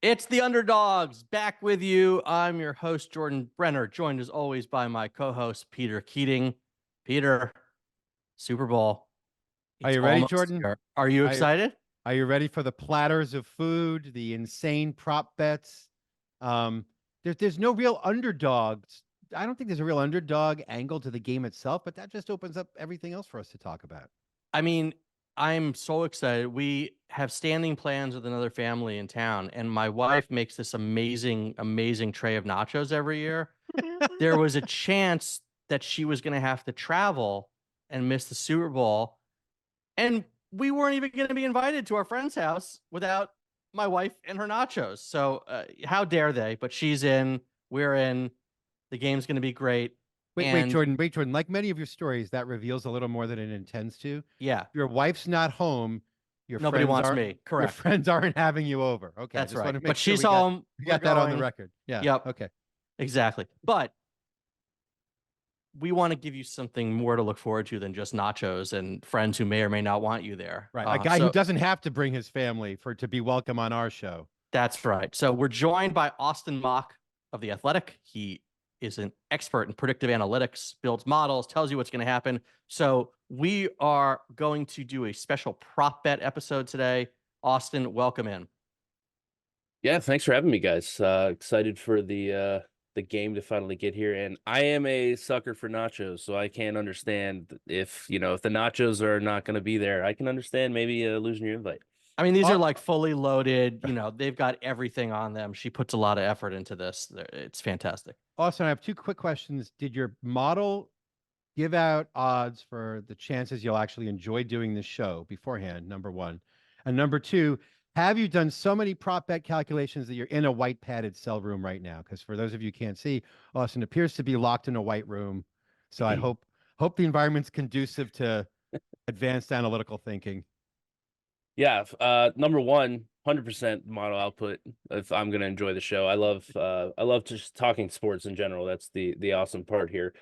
It's the Underdogs back with you. I'm your host, Jordan Brenner, joined as always by my co-host, Peter Keating. Peter, Super Bowl. Are It's you ready, almost Jordan? here. Are you excited? Are you ready for the platters of food, the insane prop bets? There's no real underdogs. I don't think there's a real underdog angle to the game itself, but that just opens up everything else for us to talk about. I mean, I'm so excited. We have standing plans with another family in town, and my wife makes this amazing, amazing tray of nachos every year. There was a chance that she was going to have to travel and miss the Super Bowl. And we weren't even going to be invited to our friend's house without my wife and her nachos. So how dare they? But she's in. We're in. The game's going to be great. Wait, Jordan. Like many of your stories, that reveals a little more than it intends to. Yeah. Your wife's not home. Nobody wants me. Correct. Your friends aren't having you over. Okay. That's right. But she's home. We got that on the record. Yeah. Yep. Okay. Exactly. But we want to give you something more to look forward to than just nachos and friends who may or may not want you there. Right. A guy who doesn't have to bring his family to be welcome on our show. That's right. So we're joined by Austin Mock of The Athletic. He is an expert in predictive analytics, builds models, tells you what's going to happen. So we are going to do a special prop bet episode today. Austin, welcome in. Yeah, thanks for having me, guys. Excited for the game to finally get here. And I am a sucker for nachos, so I can't understand if the nachos are not going to be there. I can understand maybe losing your invite. I mean, these are like fully loaded, they've got everything on them. She puts a lot of effort into this. It's fantastic. Austin, I have two quick questions. Did your model give out odds for the chances you'll actually enjoy doing this show beforehand, number one? And number two, have you done so many prop bet calculations that you're in a white padded cell room right now? Because for those of you who can't see, Austin appears to be locked in a white room. So I hope the environment's conducive to advanced analytical thinking. Yeah, number one, 100% model output if I'm going to enjoy the show. I love just talking sports in general. That's the awesome part here.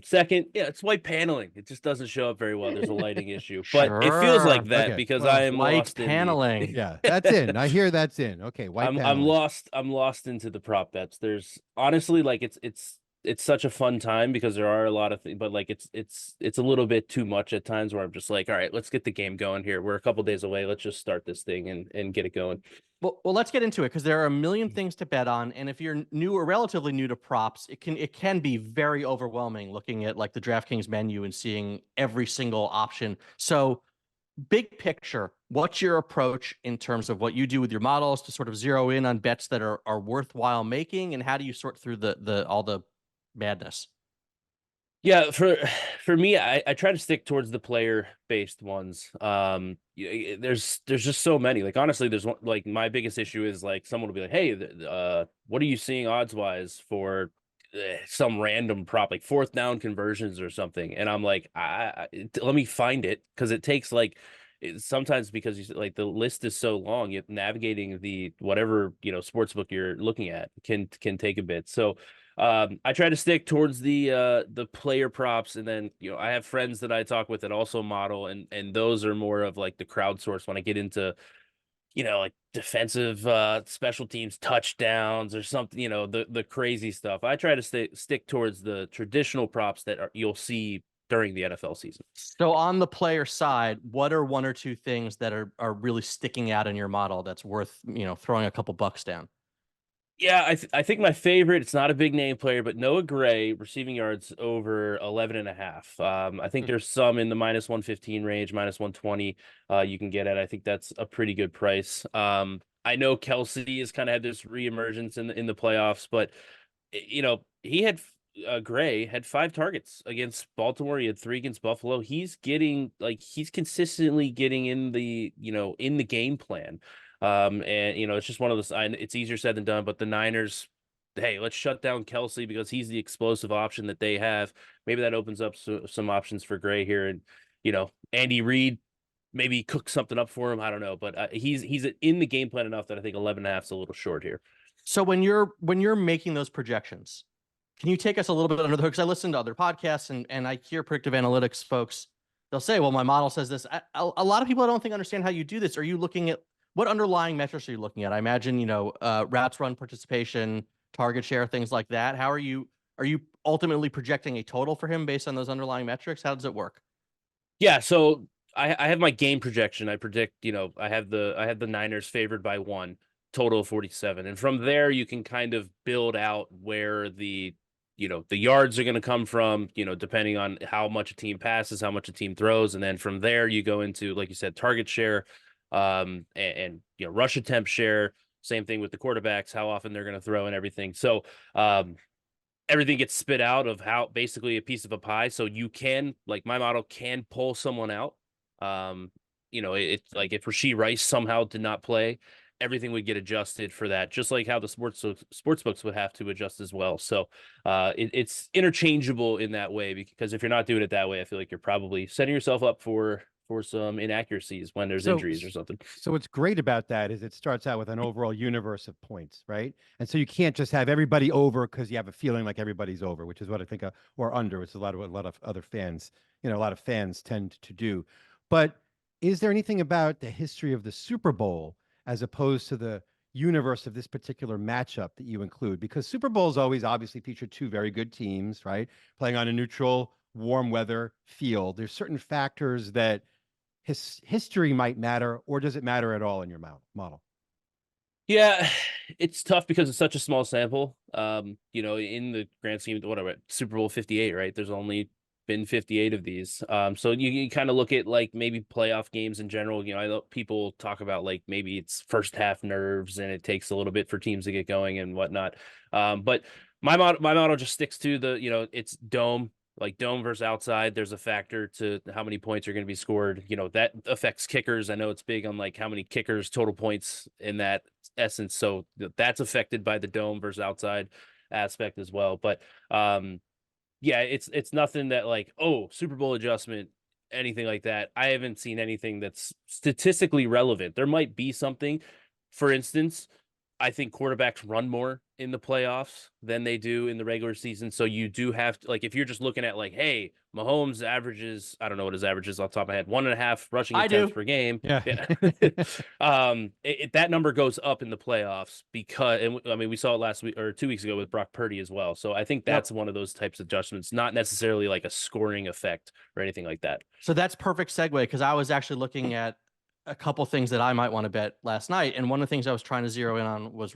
Second, yeah, it's white paneling. It just doesn't show up very well. There's a lighting issue, but it feels like that because I am white lost paneling. Yeah, that's in. I hear that's in. Okay, white paneling. I'm lost into the prop bets. There's honestly like it's such a fun time because there are a lot of things, but like it's a little bit too much at times where I'm just like, all right, let's get the game going here. We're a couple days away. Let's just start this thing and get it going. Well, let's get into it because there are a million things to bet on, and if you're new or relatively new to props, it can be very overwhelming looking at like the DraftKings menu and seeing every single option. So, big picture, what's your approach in terms of what you do with your models to sort of zero in on bets that are worthwhile making, and how do you sort through all the madness? Yeah, for me, I try to stick towards the player-based ones. There's just so many. Like honestly, there's one like my biggest issue is like someone will be like, "Hey, what are you seeing odds-wise for some random prop like fourth down conversions or something?" And I'm like, let me find it because it takes like sometimes because like the list is so long, navigating the whatever sportsbook you're looking at can take a bit. So. I try to stick towards the player props, and then I have friends that I talk with that also model, and those are more of like the crowdsource when I get into like defensive special teams touchdowns or something, the crazy stuff. I try to stick towards the traditional props that you'll see during the NFL season. So on the player side, what are one or two things that are really sticking out in your model that's worth throwing a couple bucks down? Yeah, I think my favorite, it's not a big name player, but Noah Gray receiving yards over 11.5. I think there's some in the -115 range, -120 you can get at. I think that's a pretty good price. I know Kelsey has kind of had this reemergence in the playoffs, but he had Gray had 5 targets against Baltimore. He had 3 against Buffalo. He's consistently getting in the in the game plan. And it's just one of those. It's easier said than done. But the Niners, hey, let's shut down Kelsey because he's the explosive option that they have. Maybe that opens up some options for Gray here, and Andy Reid maybe cook something up for him. I don't know, but he's in the game plan enough that I think 11.5 is a little short here. So when you're making those projections, can you take us a little bit under the hook? Because I listen to other podcasts and I hear predictive analytics folks. They'll say, "Well, my model says this." A lot of people I don't think understand how you do this. Are you looking at what underlying metrics are you looking at? I imagine, routes run participation, target share, things like that. How are you ultimately projecting a total for him based on those underlying metrics? How does it work? Yeah, so I have my game projection. I predict, I have the Niners favored by 1, total of 47. And from there you can kind of build out where the yards are going to come from, depending on how much a team passes, how much a team throws, and then from there you go into, like you said, target share, and rush attempt share. Same thing with the quarterbacks, how often they're going to throw and everything. So everything gets spit out of how basically a piece of a pie. So you can, like, my model can pull someone out. It's like if Rashee Rice somehow did not play, everything would get adjusted for that, just like how the sports books would have to adjust as well. So it's interchangeable in that way, because if you're not doing it that way, I feel like you're probably setting yourself up for some inaccuracies when there's injuries or something. So what's great about that is it starts out with an overall universe of points, right? And so you can't just have everybody over because you have a feeling like everybody's over, which is what I think, or under. It's a lot of other fans, a lot of fans tend to do. But is there anything about the history of the Super Bowl as opposed to the universe of this particular matchup that you include? Because Super Bowls always obviously feature two very good teams, right? Playing on a neutral, warm weather field. There's certain factors that history might matter, or does it matter at all in your model? Yeah, it's tough because it's such a small sample. In the grand scheme, whatever, Super Bowl 58, right? There's only been 58 of these. So you kind of look at like maybe playoff games in general. I know people talk about like maybe it's first half nerves and it takes a little bit for teams to get going and whatnot. But my model just sticks to the, it's dome. Like dome versus outside, there's a factor to how many points are going to be scored. That affects kickers. I know it's big on like how many kickers, total points in that essence. So that's affected by the dome versus outside aspect as well. But yeah, it's nothing that like, oh, Super Bowl adjustment, anything like that. I haven't seen anything that's statistically relevant. There might be something. For instance, I think quarterbacks run more in the playoffs than they do in the regular season. So you do have to, like, if you're just looking at like, hey, Mahomes averages, I don't know what his average is off the top of my head, 1.5 rushing attempts per game. Yeah. That number goes up in the playoffs because, and I mean, we saw it last week or 2 weeks ago with Brock Purdy as well. So I think that's one of those types of adjustments, not necessarily like a scoring effect or anything like that. So that's perfect segue, because I was actually looking at a couple things that I might want to bet last night. And one of the things I was trying to zero in on was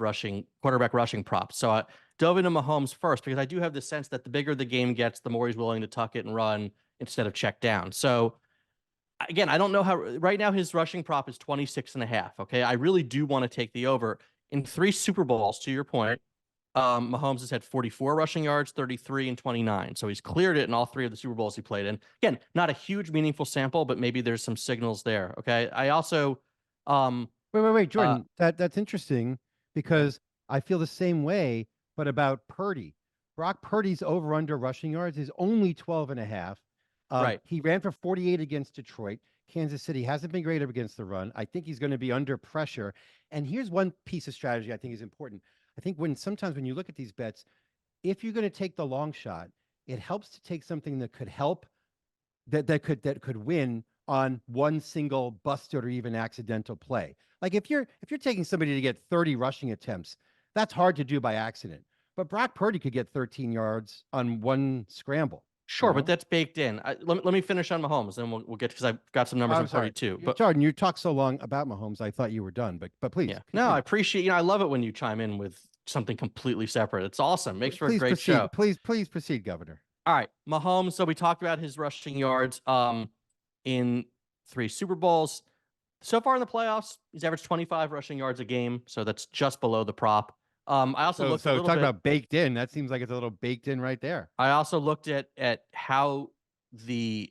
quarterback rushing props. So I dove into Mahomes first, because I do have the sense that the bigger the game gets, the more he's willing to tuck it and run instead of check down. So again, I don't know how right now his rushing prop is 26.5. Okay. I really do want to take the over. In 3 Super Bowls, to your point, Mahomes has had 44 rushing yards, 33 and 29. So he's cleared it in all 3 of the Super Bowls he played in. Again, not a huge meaningful sample, but maybe there's some signals there. Okay. I also wait, Jordan. That's interesting, because I feel the same way, but about Purdy. Brock Purdy's over under rushing yards is only 12.5. Right. He ran for 48 against Detroit. Kansas City hasn't been great against the run. I think he's going to be under pressure. And here's one piece of strategy I think is important. I think sometimes when you look at these bets, if you're going to take the long shot, it helps to take something that could help, that could win on one single busted or even accidental play. Like if you're taking somebody to get 30 rushing attempts, that's hard to do by accident. But Brock Purdy could get 13 yards on one scramble. Sure, but that's baked in. Let me finish on Mahomes, and we'll get, because I've got some numbers on Purdy too. But Jordan, you talked so long about Mahomes, I thought you were done. But please, yeah. No, I appreciate. I love it when you chime in with something completely separate. It's awesome. Makes for a great show. Please proceed, Governor. All right, Mahomes. So we talked about his rushing yards in 3 Super Bowls. So far in the playoffs, he's averaged 25 rushing yards a game. So that's just below the prop. I also looked a little talk bit about baked in. That seems like it's a little baked in right there. I also looked at how the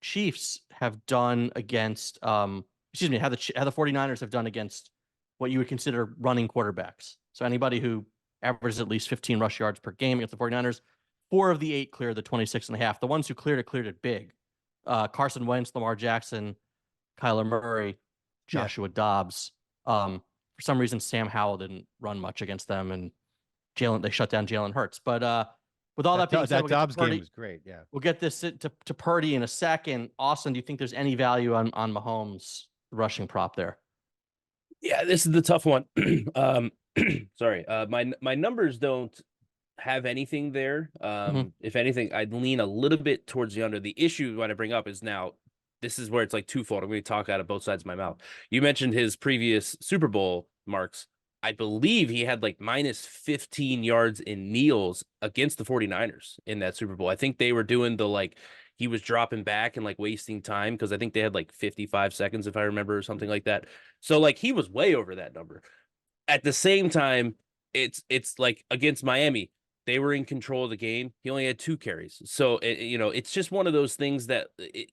Chiefs have done against how the 49ers have done against what you would consider running quarterbacks. So anybody who averages at least 15 rush yards per game against the 49ers, 4 of the 8 cleared the 26.5. The ones who cleared it big. Carson Wentz, Lamar Jackson, Kyler Murray, Joshua Dobbs. For some reason, Sam Howell didn't run much against them, and they shut down Jalen Hurts. But with all that being said, that Dobbs game was great. Yeah, we'll get this to Purdy in a second. Austin, do you think there's any value on Mahomes rushing prop there? Yeah, this is the tough one. Sorry. My numbers don't have anything there. Mhm. If anything, I'd lean a little bit towards the under. The issue when I bring up is now this is where it's like twofold. I'm going to talk out of both sides of my mouth. You mentioned his previous Super Bowl marks. I believe he had like minus 15 yards in kneels against the 49ers in that Super Bowl. I think they were doing the like he was dropping back and like wasting time because I think they had like 55 seconds, if I remember, or something like that. So like he was way over that number. At the same time, it's like against Miami, they were in control of the game. He only had 2 carries. So it's just one of those things that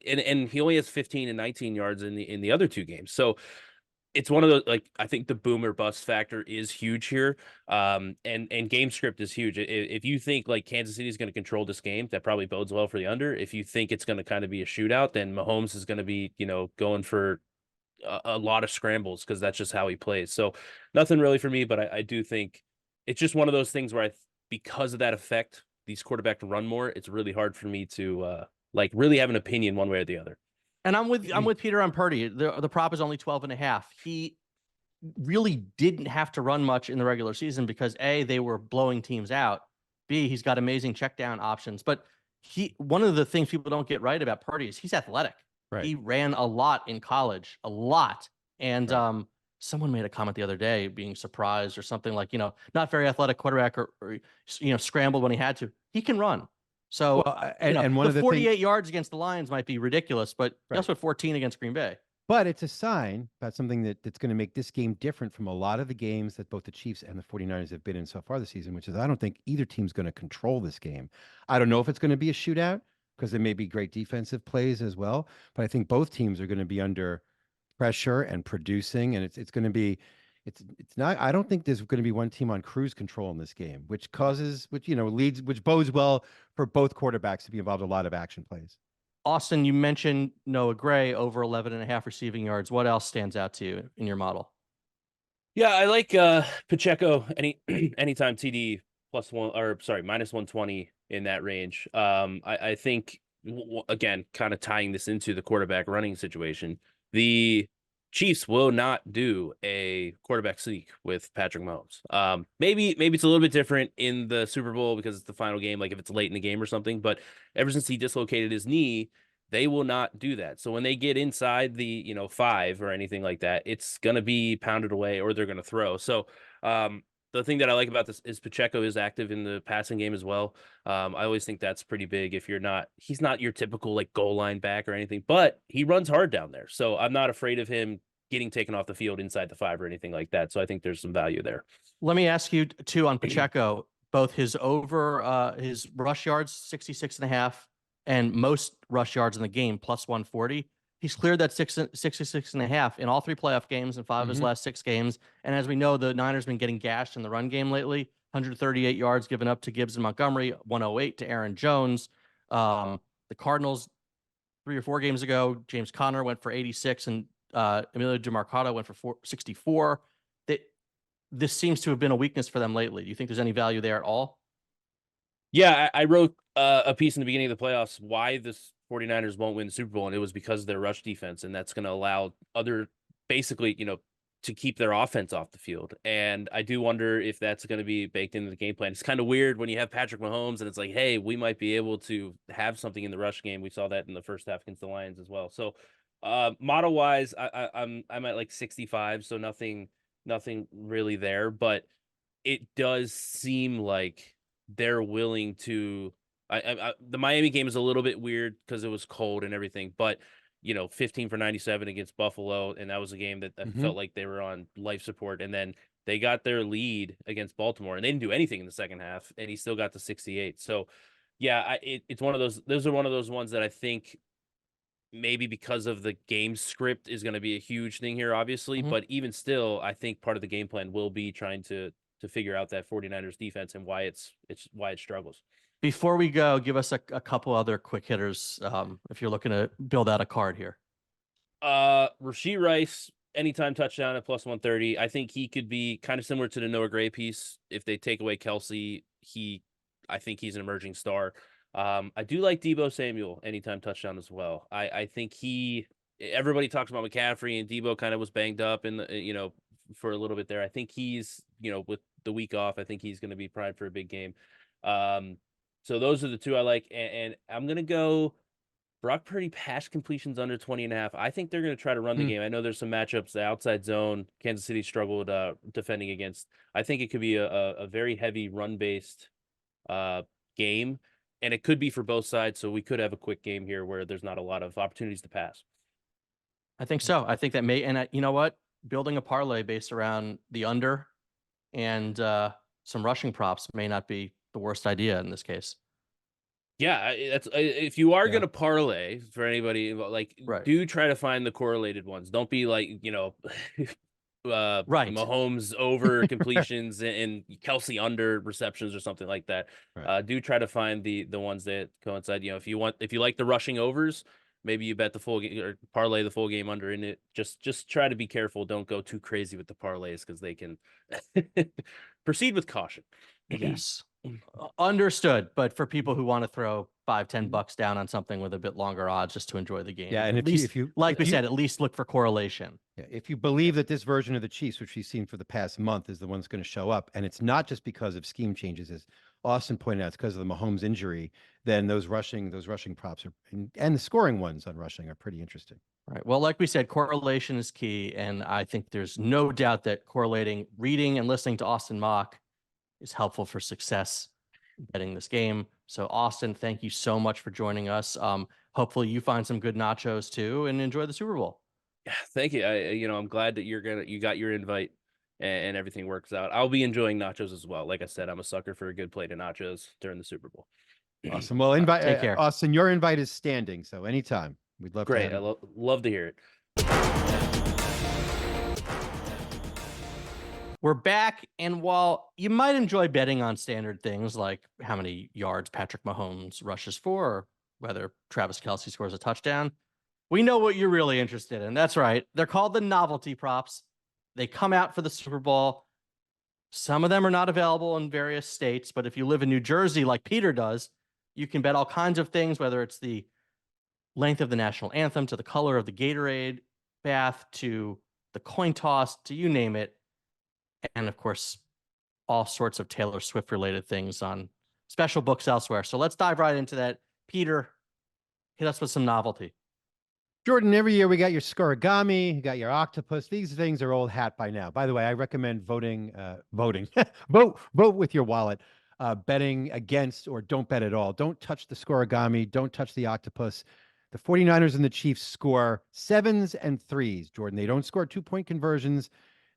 and he only has 15 and 19 yards in the other 2 games. So it's one of those, like, I think the boomer bust factor is huge here. And game script is huge. If you think like Kansas City is going to control this game, that probably bodes well for the under. If you think it's going to kind of be a shootout, then Mahomes is going to be, going for a lot of scrambles because that's just how he plays. So nothing really for me, but I do think it's just one of those things where because of that effect, these quarterbacks run more. It's really hard for me to like really have an opinion one way or the other. And I'm with Peter on Purdy. The prop is only 12.5. He really didn't have to run much in the regular season because A, they were blowing teams out. B, he's got amazing check down options. But one of the things people don't get right about Purdy is he's athletic. Right. He ran a lot in college, a lot. And Right. someone made a comment the other day being surprised or something like, not very athletic quarterback or scrambled when he had to. He can run. So, Well, and one the of the 48 things, yards against the Lions might be ridiculous, but he right. also had 14 against Green Bay. But it's a sign about something that's going to make this game different from a lot of the games that both the Chiefs and the 49ers have been in so far this season, which is I don't think either team's going to control this game. I don't know if it's going to be a shootout because there may be great defensive plays as well, but I think both teams are going to be under pressure and producing, and it's going to be it's not. I don't think there's going to be one team on cruise control in this game, which which bodes well for both quarterbacks to be involved in a lot of action plays. Austin, you mentioned Noah Gray over 11.5 receiving yards. What else stands out to you in your model? Yeah, I like Pacheco anytime TD minus 120 in that range. I think again, kind of tying this into the quarterback running situation, the Chiefs will not do a quarterback sneak with Patrick Mahomes. Maybe it's a little bit different in the Super Bowl because it's the final game, like if it's late in the game or something. But ever since he dislocated his knee, they will not do that. So when they get inside the 5 or anything like that, it's gonna be pounded away or they're gonna throw. So the thing that I like about this is Pacheco is active in the passing game as well. I always think that's pretty big. If he's not your typical like goal line back or anything, but he runs hard down there. So I'm not afraid of him getting taken off the field inside the 5 or anything like that. So I think there's some value there. Let me ask you too on Pacheco, both his his rush yards, 66.5, and most rush yards in the game, plus 140. He's cleared that 66.5 in all 3 playoff games and 5 of his last 6 games. And as we know, the Niners been getting gashed in the run game lately. 138 yards given up to Gibbs and Montgomery, 108 to Aaron Jones. The Cardinals 3 or 4 games ago, James Conner went for 86 and Emilio DeMarcado went for 64. This seems to have been a weakness for them lately. Do you think there's any value there at all? Yeah, I wrote a piece in the beginning of the playoffs why the 49ers won't win the Super Bowl, and it was because of their rush defense, and that's going to allow basically, to keep their offense off the field. And I do wonder if that's going to be baked into the game plan. It's kind of weird when you have Patrick Mahomes and it's like, hey, we might be able to have something in the rush game. We saw that in the first half against the Lions as well. So model wise, I'm at like 65, so nothing really there, but it does seem like they're willing to. The Miami game is a little bit weird because it was cold and everything, but 15 for 97 against Buffalo, and that was a game that felt like they were on life support. And then they got their lead against Baltimore, and they didn't do anything in the second half, and he still got to 68. So, yeah, it's one of those. Those are one of those ones that I think maybe because of the game script is going to be a huge thing here, obviously. But even still, I think part of the game plan will be trying to figure out that 49ers defense and why it struggles. Before we go, give us a couple other quick hitters if you're looking to build out a card here. Rashee Rice, anytime touchdown at plus 130. I think he could be kind of similar to the Noah Gray piece. If they take away Kelsey, I think he's an emerging star. I do like Deebo Samuel, anytime touchdown as well. I think everybody talks about McCaffrey, and Deebo kind of was banged up in the, for a little bit there. I think he's, with the week off, I think he's going to be primed for a big game. So those are the two I like. And I'm going to go Brock Purdy pass completions under 20.5. I think they're going to try to run the game. I know there's some matchups, the outside zone, Kansas City struggled defending against. I think it could be a very heavy run-based game, and it could be for both sides, so we could have a quick game here where there's not a lot of opportunities to pass. I think so. I think that may, and you know what? Building a parlay based around the under and some rushing props may not be the worst idea in this case. Yeah, that's if you are gonna parlay for anybody, like do try to find the correlated ones. Don't be like Mahomes over completions and Kelsey under receptions or something like that. Do try to find the ones that coincide. If you like the rushing overs, maybe you bet the full game or parlay the full game under in it. Just try to be careful. Don't go too crazy with the parlays because they can proceed with caution. Yes. Understood. But for people who want to throw $5-10 down on something with a bit longer odds just to enjoy the game. Yeah. And if you like we said, at least look for correlation. Yeah, if you believe that this version of the Chiefs, which we've seen for the past month, is the one that's going to show up, and it's not just because of scheme changes, as Austin pointed out, it's because of the Mahomes injury, then those rushing props are and the scoring ones on rushing are pretty interesting. Right. Well, like we said, correlation is key. And I think there's no doubt that correlating reading and listening to Austin Mock is helpful for success betting this game. So Austin, thank you so much for joining us. Hopefully you find some good nachos too and enjoy the Super Bowl. Yeah, thank you. I'm glad that you got your invite and everything works out. I'll be enjoying nachos as well. Like I said, I'm a sucker for a good plate of nachos during the Super Bowl. Awesome. Well, take care. Austin, your invite is standing, so anytime. We'd love Great. to have I love to hear it. We're back, and while you might enjoy betting on standard things like how many yards Patrick Mahomes rushes for, or whether Travis Kelce scores a touchdown, we know what you're really interested in. That's right. They're called the novelty props. They come out for the Super Bowl. Some of them are not available in various states, but if you live in New Jersey like Peter does, you can bet all kinds of things, whether it's the length of the national anthem, to the color of the Gatorade bath, to the coin toss, to you name it. And of course, all sorts of Taylor Swift related things on special books elsewhere. So let's dive right into that. Peter, hit us with some novelty. Jordan, every year we got your scorigami, you got your octopus. These things are old hat by now. By the way, I recommend voting, vote with your wallet, betting against or don't bet at all. Don't touch the scorigami. Don't touch the octopus. The 49ers and the Chiefs score 7s and 3s, Jordan. They don't score 2-point conversions.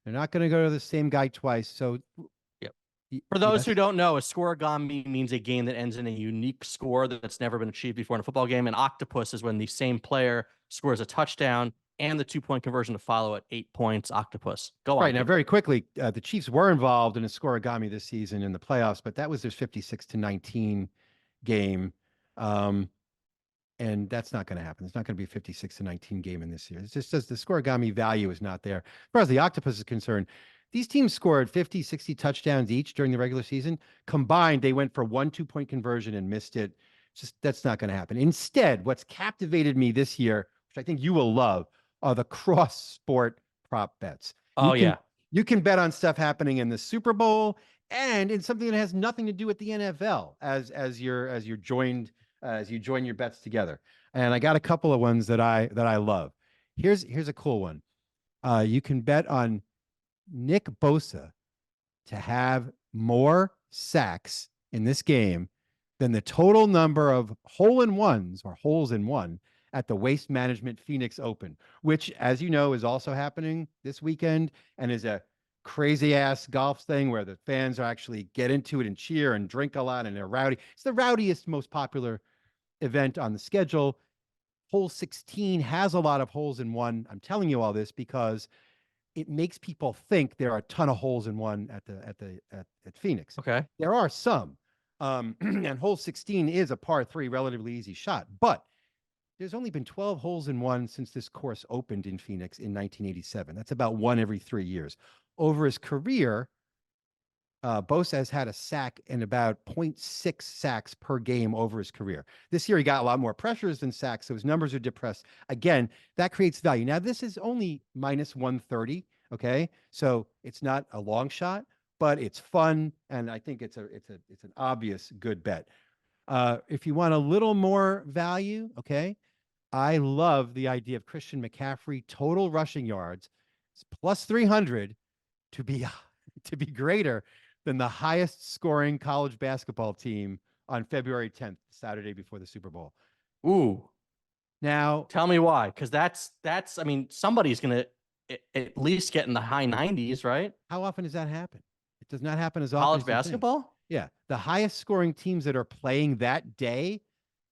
They're not going to go to the same guy twice. So, for those who don't know, a scorigami means a game that ends in a unique score that's never been achieved before in a football game. And octopus is when the same player scores a touchdown and the 2-point conversion to follow at 8 points. Octopus. Go on. Right now, very quickly, the Chiefs were involved in a scorigami this season in the playoffs, but that was their 56-19 game. And that's not going to happen. It's not going to be a 56-19 game in this year. It's just the scorigami value is not there. As far as the octopus is concerned, these teams scored 50, 60 touchdowns each during the regular season. Combined, they went for 1 2-point conversion and missed it. That's not going to happen. Instead, what's captivated me this year, which I think you will love, are the cross-sport prop bets. You can bet on stuff happening in the Super Bowl and in something that has nothing to do with the NFL as you join your bets together. And I got a couple of ones that I love. Here's a cool one. You can bet on Nick Bosa to have more sacks in this game than the total number of hole-in-ones or holes in one at the Waste Management Phoenix Open, which, as you know, is also happening this weekend and is a crazy ass golf thing where the fans actually get into it and cheer and drink a lot and they're rowdy. It's the rowdiest, most popular event on the schedule. Hole 16 has a lot of holes in one. I'm telling you all this because it makes people think there are a ton of holes in one at Phoenix. Okay. There are some. And hole 16 is a par 3, relatively easy shot, but there's only been 12 holes in one since this course opened in Phoenix in 1987. That's about 1 every 3 years. Over his career, Bosa has had a sack in about 0.6 sacks per game over his career. This year, he got a lot more pressures than sacks, so his numbers are depressed. Again, that creates value. Now, this is only minus 130 Okay, so it's not a long shot, but it's fun, and I think it's an obvious good bet. If you want a little more value, okay, I love the idea of Christian McCaffrey total rushing yards. It's plus 300 to be to be greater than the highest scoring college basketball team on February 10th, Saturday before the Super Bowl. Ooh. Now, Tell me why, because that's I mean, somebody's gonna at least get in the high 90s, right? how often does that happen? It does not happen as often College as you think. basketball? Yeah, the highest scoring teams that are playing that day,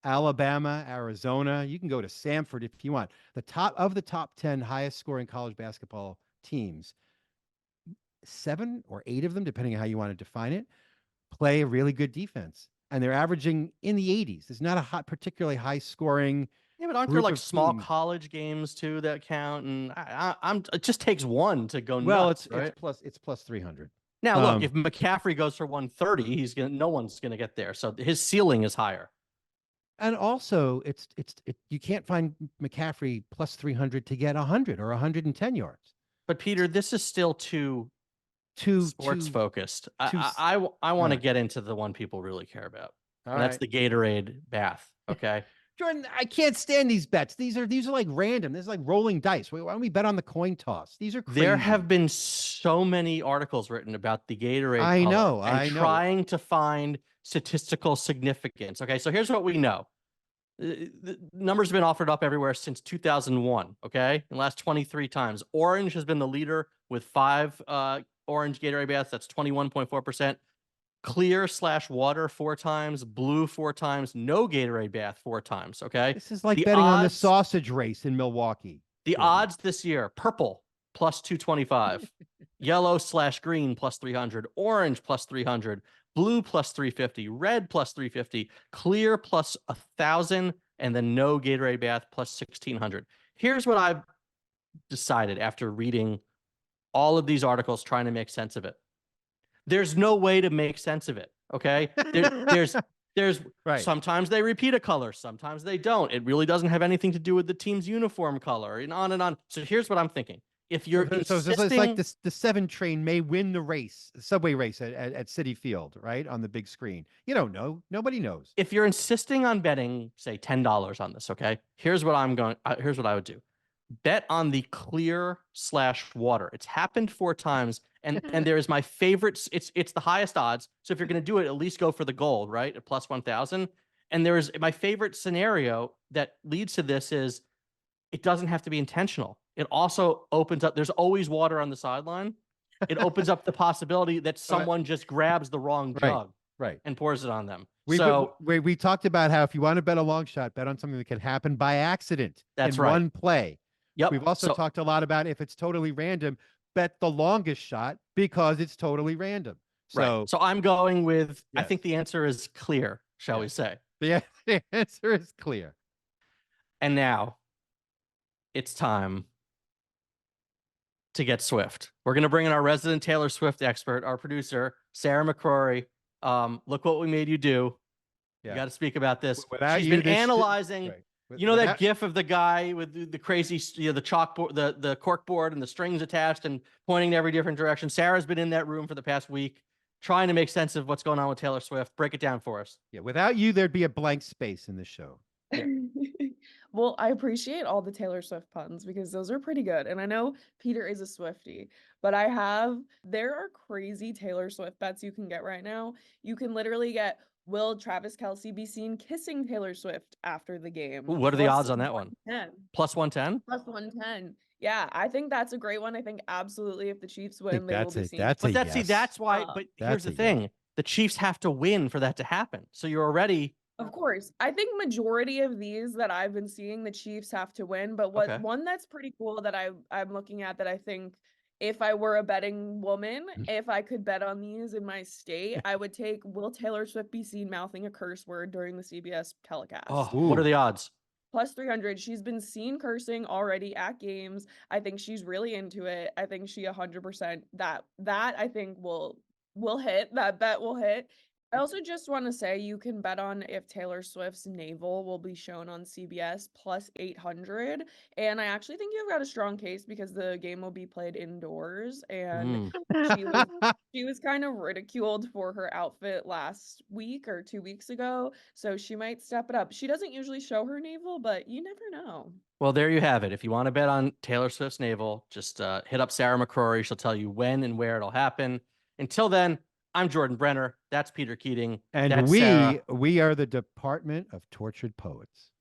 Alabama, Arizona, you can go to Samford if you want. The top 10 highest scoring college basketball teams, 7 or 8 of them, depending on how you want to define it, play a really good defense. And they're averaging in the 80s. It's not a particularly high scoring. Yeah, but aren't there Group like of small teams. college games too that count? And I'm it just takes one to go Well, nuts, right? it's plus 300. Now, look, if McCaffrey goes for 130, no one's gonna get there. So his ceiling is higher. And also, you can't find McCaffrey plus 300 to get 100 or 110 yards. But Peter, this is still too sports focused. I want to get into the one people really care about. And that's the Gatorade bath. Okay. Jordan, I can't stand these bets. These are like random. This is like rolling dice. Why don't we bet on the coin toss? These are crazy. There have been so many articles written about the Gatorade. I know. Trying to find statistical significance. Okay, so here's what we know. The numbers have been offered up everywhere since 2001. Okay, in the last 23 times, Orange has been the leader with 5 orange Gatorade baths. That's 21.4%. Clear/water 4 times, blue 4 times, no Gatorade bath 4 times. Okay, this is like betting on the sausage race in Milwaukee. The odds this year: purple plus 225, yellow/green plus 300, orange plus 300, blue plus 350, red plus 350, clear plus 1,000, and then no Gatorade bath plus 1,600. Here's what I've decided after reading all of these articles trying to make sense of it. There's no way to make sense of it. Okay. There's right. Sometimes they repeat a color. Sometimes they don't. It really doesn't have anything to do with the team's uniform color and on and on. So here's what I'm thinking. If you're so it's like the 7 train may win the race, the subway race at Citi Field, right? On the big screen. You don't know. Nobody knows. If you're insisting on betting, say $10 on this, okay, here's what here's what I would do. Bet on the clear/water. It's happened 4 times. And there is my favorite. It's the highest odds. So if you're going to do it, at least go for the gold, right? At plus 1,000. And there is my favorite scenario that leads to this is it doesn't have to be intentional. It also opens up. There's always water on the sideline. It opens up the possibility that someone just grabs the wrong jug, right, and pours it on them. We talked about how if you want to bet a long shot, bet on something that can happen by accident. That's in right. One play. Yep. We've also talked a lot about if it's totally random, bet the longest shot because it's totally random. So I'm going with, I think the answer is clear, shall we say. The answer is clear. And now it's time to get Swift. We're going to bring in our resident Taylor Swift expert, our producer, Sarah McCrory. Look what we made you do. You got to speak about this. She's been analyzing... You know that GIF of the guy with the crazy, the chalkboard, the cork board and the strings attached and pointing in every different direction. Sarah's been in that room for the past week trying to make sense of what's going on with Taylor Swift. Break it down for us. Yeah, without you, there'd be a blank space in the show. Yeah. Well, I appreciate all the Taylor Swift puns because those are pretty good. And I know Peter is a Swiftie, but there are crazy Taylor Swift bets you can get right now. You can literally get, will Travis Kelce be seen kissing Taylor Swift after the game? Ooh, what are the odds on that one? Plus 110? Plus 110. Yeah, I think that's a great one. I think absolutely if the Chiefs win, they will be seen. That's why. But here's the thing: the Chiefs have to win for that to happen. So you're already. Of course, I think majority of these that I've been seeing, the Chiefs have to win. But one that's pretty cool that I'm looking at that I think, if I were a betting woman, if I could bet on these in my state, I would take, will Taylor Swift be seen mouthing a curse word during the CBS telecast? Oh, what are the odds? Plus 300. She's been seen cursing already at games. I think she's really into it. I think she 100% that I think will hit. That bet will hit. I also just want to say you can bet on if Taylor Swift's navel will be shown on CBS plus 800. And I actually think you've got a strong case because the game will be played indoors. And she was kind of ridiculed for her outfit last week or 2 weeks ago. So she might step it up. She doesn't usually show her navel, but you never know. Well, there you have it. If you want to bet on Taylor Swift's navel, just hit up Sarah McCrory. She'll tell you when and where it'll happen. Until then, I'm Jordan Brenner. That's Peter Keating. And that's we Sarah. we are the Department of Tortured Poets.